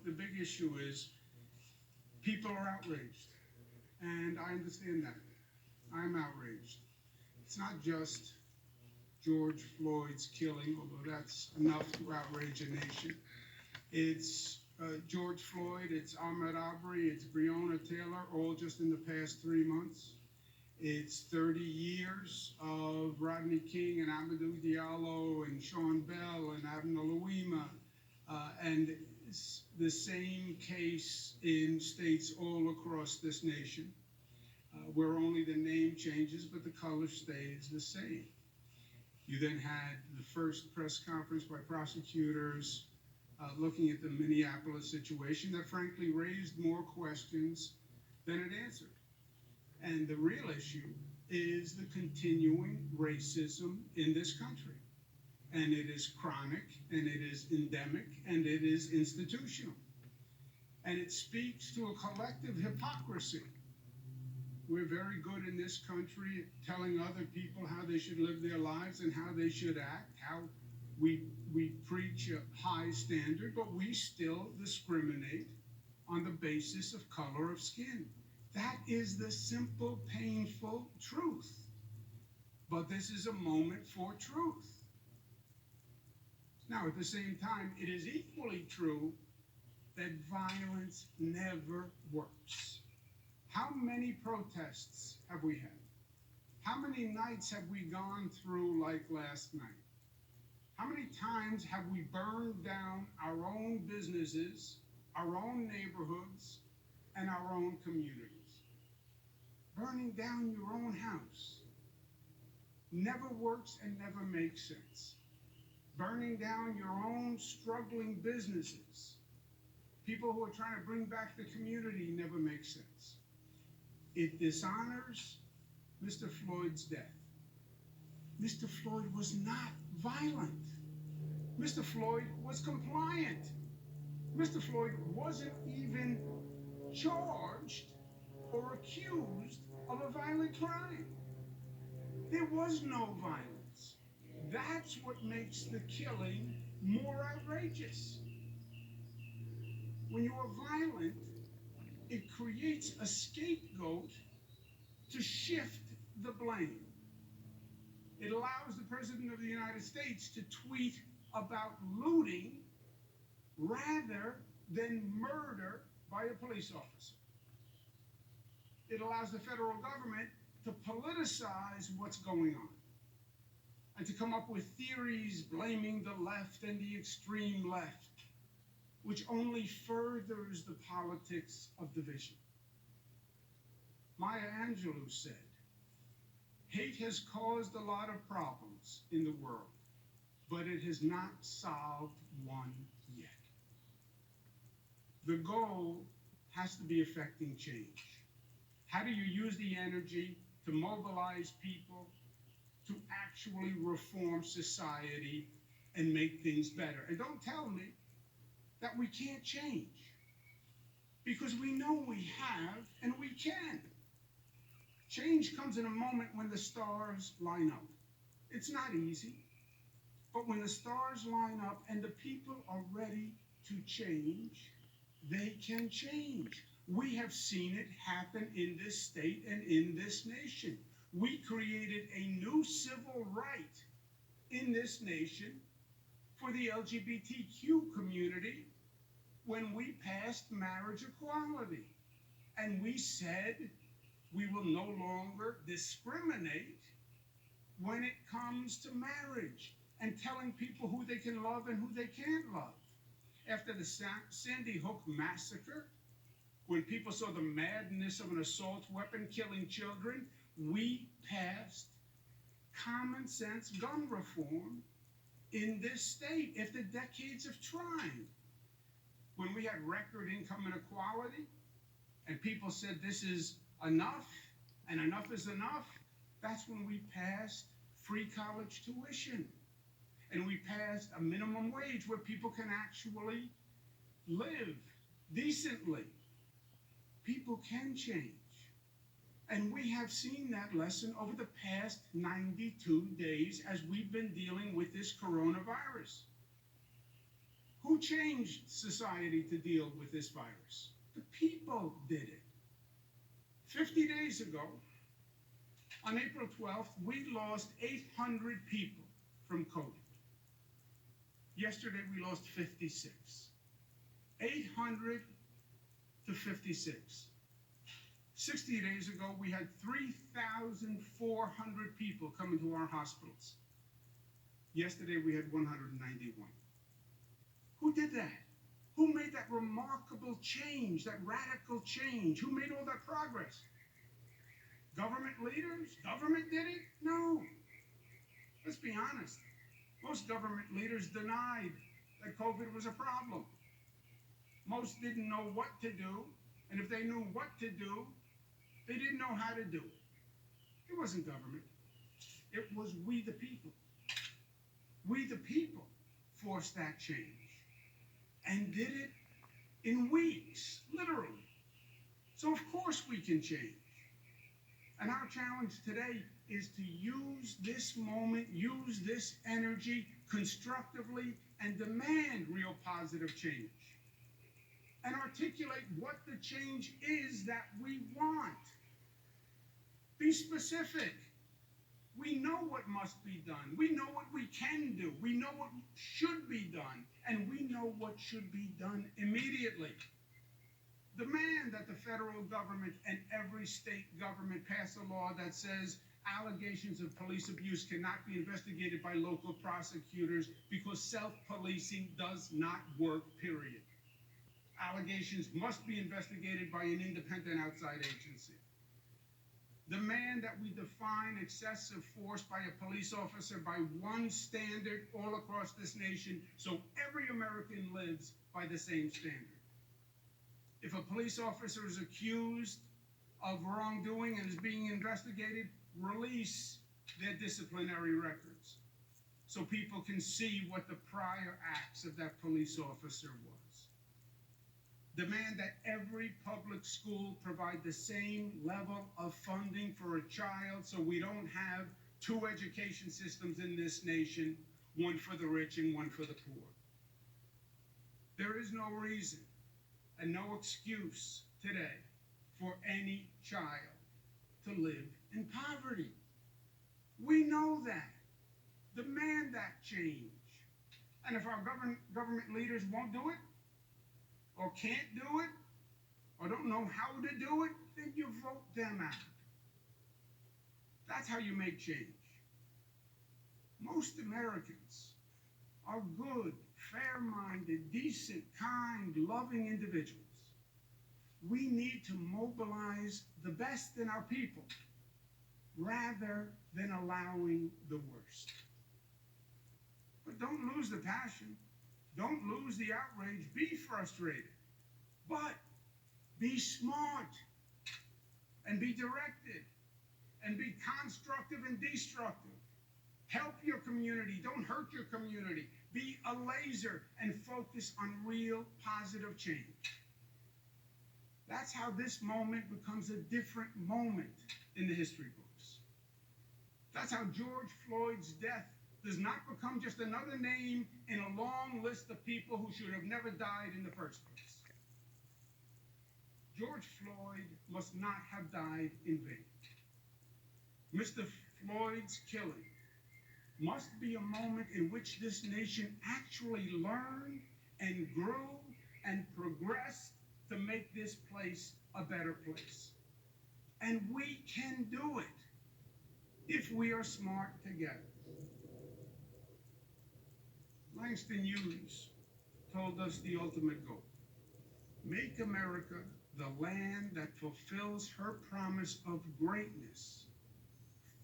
the big issue is people are outraged, and I understand that. I'm outraged. It's not just George Floyd's killing, although that's enough to outrage a nation. It's George Floyd, it's Ahmaud Arbery, it's Breonna Taylor, all just in the past 3 months. It's 30 years of Rodney King and Amadou Diallo and Sean Bell and Abner Louima, and the same case in states all across this nation, where only the name changes but the color stays the same. You then had the first press conference by prosecutors looking at the Minneapolis situation that frankly raised more questions than it answered. And the real issue is the continuing racism in this country. And it is chronic, and it is endemic, and it is institutional. And it speaks to a collective hypocrisy. We're very good in this country at telling other people how they should live their lives and how they should act, how we preach a high standard, but we still discriminate on the basis of color of skin. That is the simple, painful truth. But this is a moment for truth. Now, at the same time, it is equally true that violence never works. How many protests have we had? How many nights have we gone through like last night? How many times have we burned down our own businesses, our own neighborhoods, and our own communities? Burning down your own house never works and never makes sense. Burning down your own struggling businesses, people who are trying to bring back the community, never makes sense. It dishonors Mr. Floyd's death. Mr. Floyd was not violent. Mr. Floyd was compliant. Mr. Floyd wasn't even charged or accused of a violent crime. There was no violence. That's what makes the killing more outrageous. When you are violent, it creates a scapegoat to shift the blame. It allows the President of the United States to tweet about looting rather than murder by a police officer. It allows the federal government to politicize what's going on and to come up with theories blaming the left and the extreme left, which only furthers the politics of division. Maya Angelou said, "Hate has caused a lot of problems in the world, but it has not solved one yet." The goal has to be effecting change. How do you use the energy to mobilize people to actually reform society and make things better? And don't tell me that we can't change, because we know we have and we can. Change comes in a moment when the stars line up. It's not easy, but when the stars line up and the people are ready to change, they can change. We have seen it happen in this state and in this nation. We created a new civil right in this nation for the LGBTQ community when we passed marriage equality. And we said we will no longer discriminate when it comes to marriage and telling people who they can love and who they can't love. After the Sandy Hook massacre, when people saw the madness of an assault weapon killing children, we passed common sense gun reform in this state after decades of trying. When we had record income inequality and people said this is enough and enough is enough, that's when we passed free college tuition. And we passed a minimum wage where people can actually live decently. People can change. And we have seen that lesson over the past 92 days as we've been dealing with this coronavirus. Who changed society to deal with this virus? The people did it. 50 days ago, on April 12th, we lost 800 people from COVID. Yesterday, we lost 56. 800 to 56. 60 days ago, we had 3,400 people come into our hospitals. Yesterday, we had 191. Who did that? Who made that remarkable change, that radical change? Who made all that progress? Government leaders? Government did it? No. Let's be honest. Most government leaders denied that COVID was a problem. Most didn't know what to do, and if they knew what to do, they didn't know how to do it. It wasn't government. It was we the people. We the people forced that change and did it in weeks, literally. So of course we can change. And our challenge today is to use this moment, use this energy constructively, and demand real positive change. And articulate what the change is that we want. Be specific. We know what must be done. We know what we can do. We know what should be done. And we know what should be done immediately. Demand that the federal government and every state government pass a law that says allegations of police abuse cannot be investigated by local prosecutors because self-policing does not work, period. Allegations must be investigated by an independent outside agency. Demand that we define excessive force by a police officer by one standard all across this nation so every American lives by the same standard. If a police officer is accused of wrongdoing and is being investigated, release their disciplinary records so people can see what the prior acts of that police officer was. Demand that every public school provide the same level of funding for a child so we don't have two education systems in this nation, one for the rich and one for the poor. There is no reason and no excuse today for any child to live in poverty. We know that. Demand that change. And if our government leaders won't do it, or can't do it, or don't know how to do it, then you vote them out. That's how you make change. Most Americans are good, fair-minded, decent, kind, loving individuals. We need to mobilize the best in our people rather than allowing the worst. But don't lose the passion. Don't lose the outrage. Be frustrated. But be smart and be directed and be constructive and destructive. Help your community. Don't hurt your community. Be a laser and focus on real positive change. That's how this moment becomes a different moment in the history books. That's how George Floyd's death does not become just another name in a long list of people who should have never died in the first place. George Floyd must not have died in vain. Mr. Floyd's killing must be a moment in which this nation actually learned and grew and progressed to make this place a better place. And we can do it if we are smart together. Langston Hughes told us the ultimate goal. Make America the land that fulfills her promise of greatness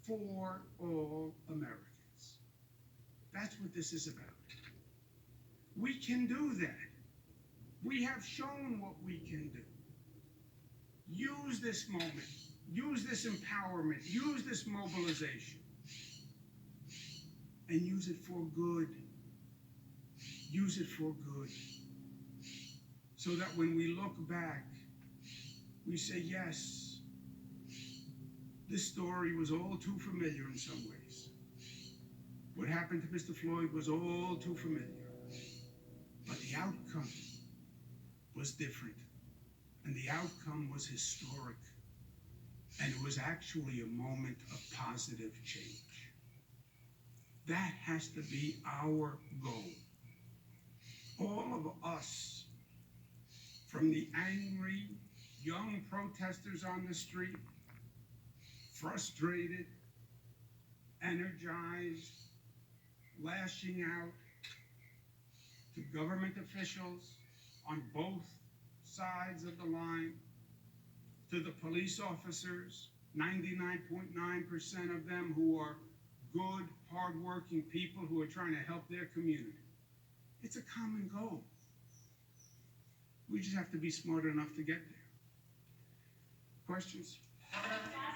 for all Americans. That's what this is about. We can do that. We have shown what we can do. Use this moment. Use this empowerment. Use this mobilization. And use it for good. Use it for good. So that when we look back, we say, yes, this story was all too familiar in some ways. What happened to Mr. Floyd was all too familiar. But the the outcome was different. And the outcome was historic. And it was actually a moment of positive change. That has to be our goal. All of us, from the angry young protesters on the street, frustrated, energized, lashing out, to government officials on both sides of the line, to the police officers, 99.9% of them who are good, hardworking people who are trying to help their community. It's a common goal. We just have to be smart enough to get there. Questions?